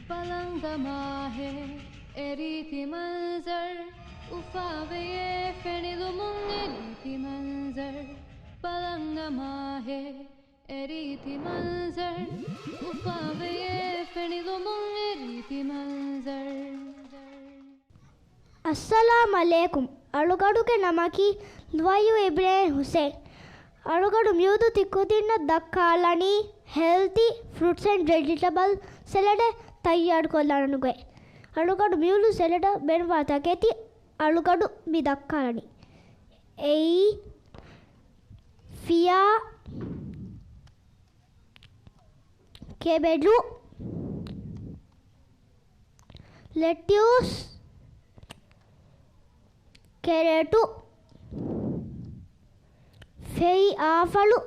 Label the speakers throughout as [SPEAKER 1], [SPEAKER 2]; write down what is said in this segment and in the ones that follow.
[SPEAKER 1] पलंगमा है एरीति मंजर उफावे ये फेनिलुमुंग एरीति मंजर पलंगमा है एरीति मंजर उफावे ये फेनिलुमुंग एरीति मंजर
[SPEAKER 2] अस्सलामु अलैकुम अळुगडुगे नमकी नुवय्यु इब्राहिम हुसैन अळुगडु म्यूदु तिक्कुदिन्न दक्कालनी healthy fruits and vegetable salad तैयार कोल्लानुगे अळुगडु म्यूलु सलाड बेनवाता केति अळुगडु मि दक्कालनी एई फिया केबेडु लेट्यूस कैरेटु फेई आफलु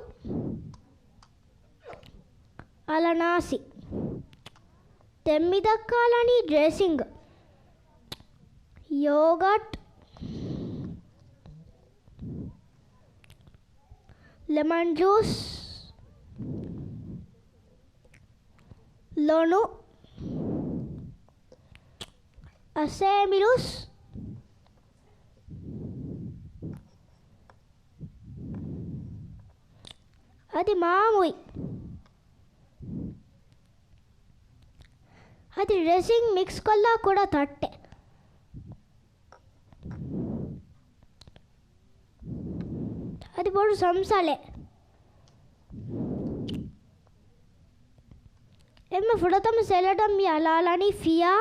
[SPEAKER 2] अलनासी तेम्मिदक्कालनी ड्रेसिंग योगर्ट लेमन जूस लोनु असेमिलुस అది మామూయి అది డ్రెస్సింగ్ మిక్స్ కల్లా కూడా తట్టే అది బోడు సంసాలే එම ෆුඩතම සෙලටම් යලාලනි ෆියා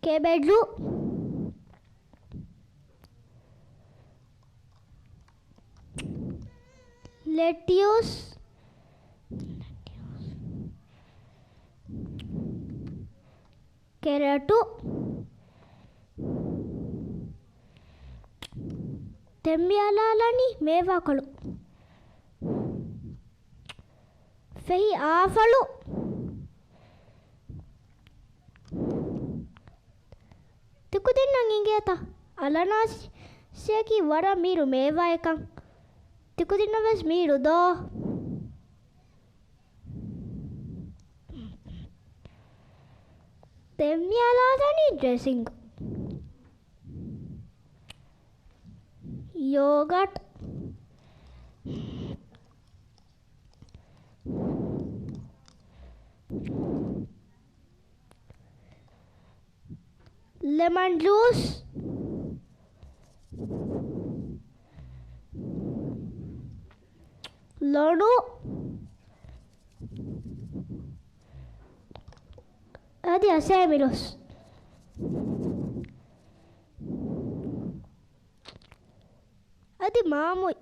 [SPEAKER 2] කෙබෙඩ්ලු lettuce carrot తెమ్మియాలని మేవాకలు ఫెహి ఆఫలు తిక్కుదిన్నం ఇంగేత అలనాసికి వర మీరు మేవాయకం తిక్కుదిన్నవెస్ మీరు దో తెమ్మియాలని డ్రెస్సింగ్ योगर्ट लेमन जूस लोनु అది అసేమిలోస్ అది మామూలు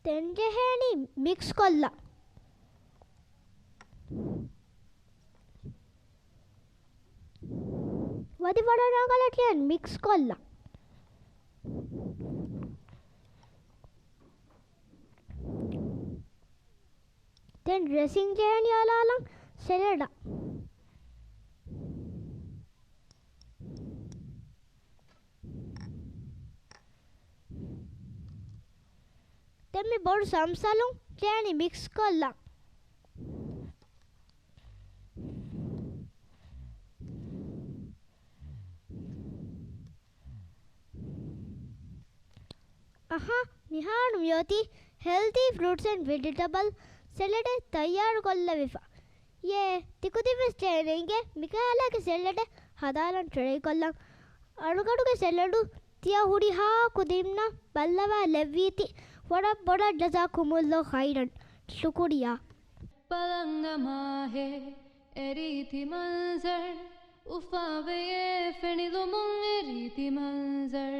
[SPEAKER 2] తెంజెహేని మిక్స్ కొల్ల వది వడనగలట్లే మిక్స్ కొల్ల then dressing చేయని అలాలం సెలడా तेम्मी बोर्ड समसालू చేయని మిక్స్ కొల్ల aha निहान योती healthy fruits and vegetable salad तैयार కొల్లవిఫా ये तिकुदिविस చేయనింగే మికాలాకి సలాడ్ హదాలం ట్రై కొల్లం అడుగడుగే సలాడ్ තියා හුඩි හා කුදිම්න බල්ලවා ලැබීති වඩා බොඩ ජසාකුමුල්ලාහ් ఖైరన్ शुक्रिया
[SPEAKER 1] पलंगमा है एरीति मंजर उफावे ये फेनिलुमुंग एरीति मंजर